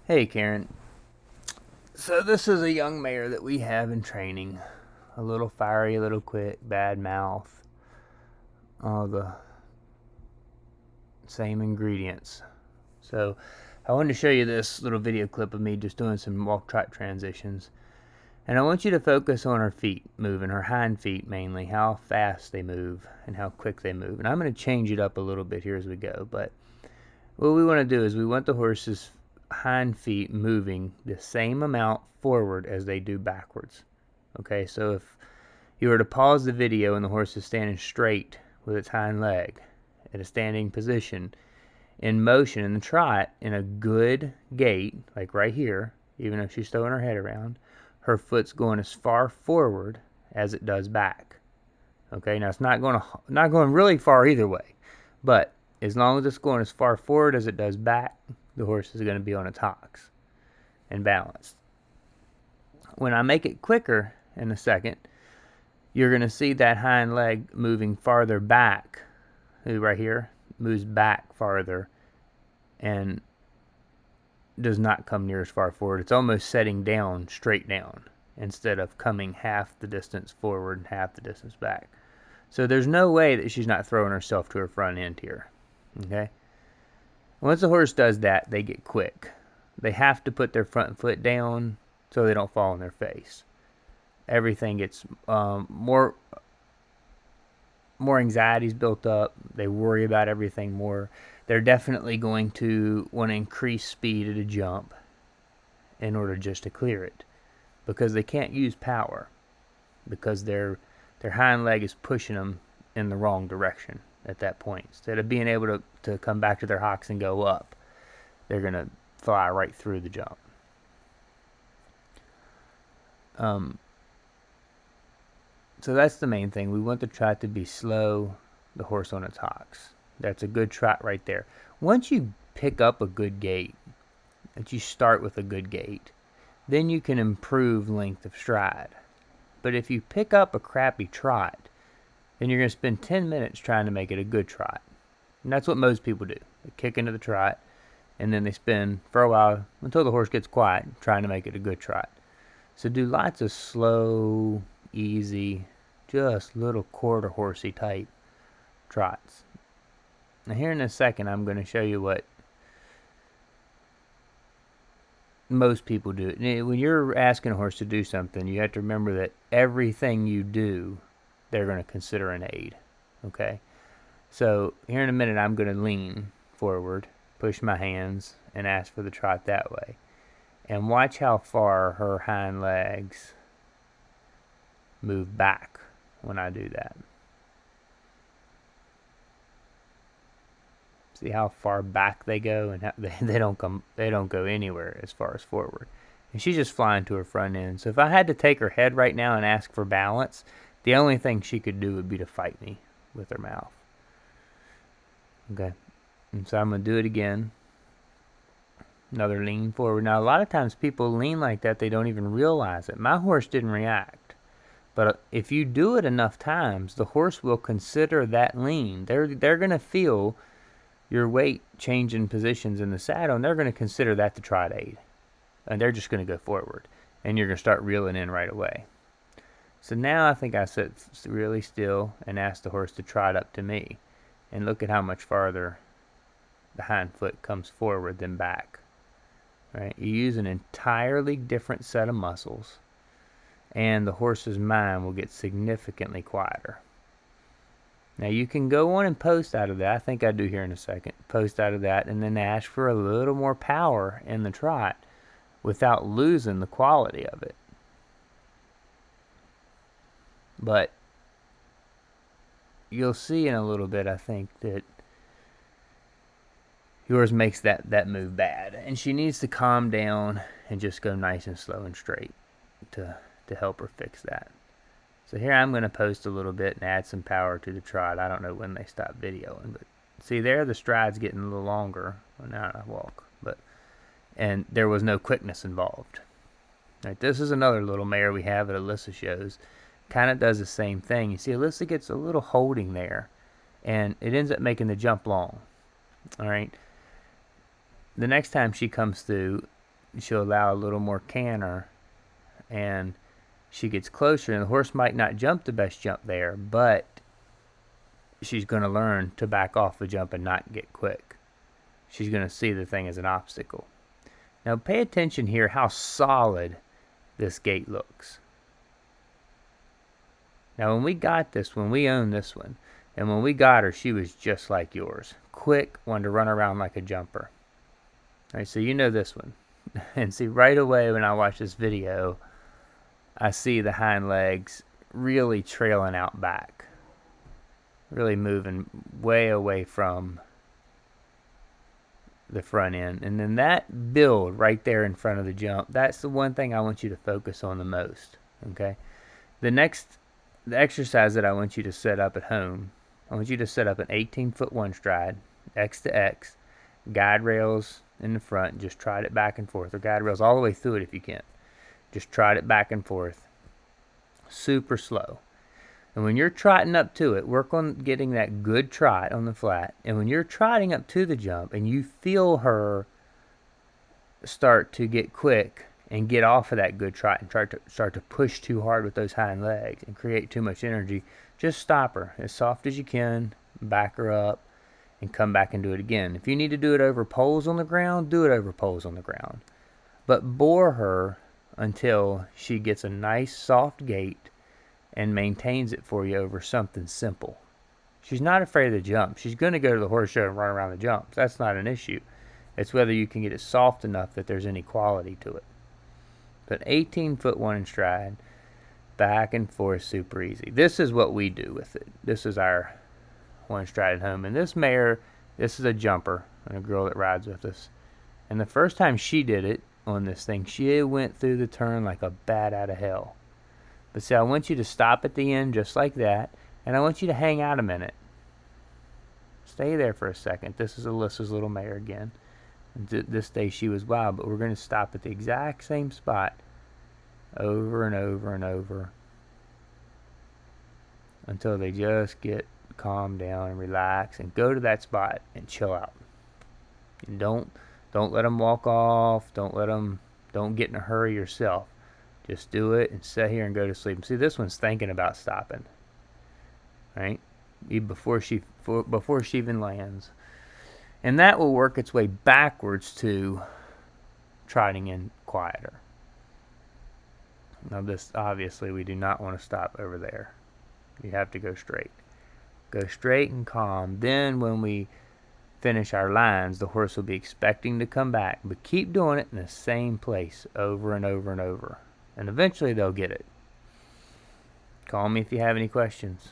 Hey Karyn, so this is a young mare that we have in training. A little fiery, a little quick, bad mouth, all the same ingredients. So I wanted to show you this little video clip of me just doing some walk trot transitions. And I want you to focus on her feet moving, her hind feet mainly, how fast they move and how quick they move. And I'm going to change it up a little bit here as we go, but what we want to do is we want the horse's hind feet moving the same amount forward as they do backwards. Okay, so if you were to pause the video and the horse is standing straight with its hind leg at a standing position, in motion in the trot, in a good gait, like right here, even if she's throwing her head around, her foot's going as far forward as it does back. Okay, now it's not going really far either way, but as long as it's going as far forward as it does back, the horse is going to be on its hocks and balanced. When I make it quicker in a second, you're going to see that hind leg moving farther back. Right here moves back farther and does not come near as far forward. It's almost setting down straight down instead of coming half the distance forward and half the distance back. So there's no way that she's not throwing herself to her front end here. Okay? Once the horse does that, they get quick. They have to put their front foot down so they don't fall on their face. Everything gets more anxiety's built up. They worry about everything more. They're definitely going to want to increase speed at a jump in order just to clear it, because they can't use power, because their hind leg is pushing them in the wrong direction at that point. Instead of being able to come back to their hocks and go up, they're going to fly right through the jump. So that's the main thing. We want the trot to be slow, the horse on its hocks. That's a good trot right there. Once you pick up a good gait, that you start with a good gait, then you can improve length of stride. But if you pick up a crappy trot, then you're going to spend 10 minutes trying to make it a good trot. And that's what most people do. They kick into the trot, and then they spend for a while until the horse gets quiet trying to make it a good trot. So do lots of slow, easy, just little quarter horsey type trots. Now here in a second I'm going to show you what most people do. When you're asking a horse to do something, you have to remember that everything you do, they're going to consider an aid. Okay? So here in a minute I'm going to lean forward, push my hands, and ask for the trot that way. And watch how far her hind legs move back when I do that. See how far back they go, and how they don't go anywhere as far as forward. And she's just flying to her front end. So if I had to take her head right now and ask for balance, the only thing she could do would be to fight me with her mouth. Okay, and so I'm going to do it again. Another lean forward. Now, a lot of times people lean like that, they don't even realize it. My horse didn't react. But if you do it enough times, the horse will consider that lean. They're going to feel your weight changing positions in the saddle, and they're going to consider that the trot aid. And they're just going to go forward. And you're going to start reeling in right away. So now I think I sit really still and ask the horse to trot up to me. And look at how much farther the hind foot comes forward than back. Right? You use an entirely different set of muscles, and the horse's mind will get significantly quieter. Now you can go on and post out of that. I think I do here in a second. Post out of that and then ask for a little more power in the trot without losing the quality of it. But you'll see in a little bit, I think, that yours makes that move bad. And she needs to calm down and just go nice and slow and straight to help her fix that. So here I'm going to post a little bit and add some power to the trot. I don't know when they stop videoing, but see there the stride's getting a little longer. Well, now I walk, and there was no quickness involved. Right, this is another little mare we have at Alyssa shows. Kind of does the same thing. You see Alyssa gets a little holding there, and it ends up making the jump long. All right. The next time she comes through, she'll allow a little more canter, and she gets closer, and the horse might not jump the best jump there, but she's going to learn to back off the jump and not get quick. She's going to see the thing as an obstacle. Now pay attention here how solid this gait looks. Now when we got this one, we owned this one. And when we got her, she was just like yours. Quick, wanted to run around like a jumper. All right, so you know this one. And see, right away when I watch this video, I see the hind legs really trailing out back. Really moving way away from the front end. And then that build right there in front of the jump, that's the one thing I want you to focus on the most. Okay? The exercise that I want you to set up at home, I want you to set up an 18-foot one stride, X to X, guide rails in the front, just trot it back and forth, or guide rails all the way through it if you can. Just trot it back and forth, super slow. And when you're trotting up to it, work on getting that good trot on the flat. And when you're trotting up to the jump and you feel her start to get quick and get off of that good trot and start to push too hard with those hind legs and create too much energy, just stop her as soft as you can, back her up, and come back and do it again. If you need to do it over poles on the ground, do it over poles on the ground. But bore her until she gets a nice soft gait and maintains it for you over something simple. She's not afraid of the jump. She's going to go to the horse show and run around the jumps. That's not an issue. It's whether you can get it soft enough that there's any quality to it. But 18-foot one in stride, back and forth, super easy. This is what we do with it. This is our one stride at home. And this mare, this is a jumper and a girl that rides with us. And the first time she did it on this thing, she went through the turn like a bat out of hell. But see, I want you to stop at the end just like that, and I want you to hang out a minute. Stay there for a second. This is Alyssa's little mare again. And this day she was wild, but we're going to stop at the exact same spot over and over and over until they just get calmed down and relax, and go to that spot and chill out. And don't let them walk off. Don't get in a hurry yourself. Just do it and sit here and go to sleep. See, this one's thinking about stopping, right? Before she even lands. And that will work its way backwards to trotting in quieter. Now this, obviously, we do not want to stop over there. You have to go straight. Go straight and calm. Then when we finish our lines, the horse will be expecting to come back. But keep doing it in the same place over and over and over. And eventually they'll get it. Call me if you have any questions.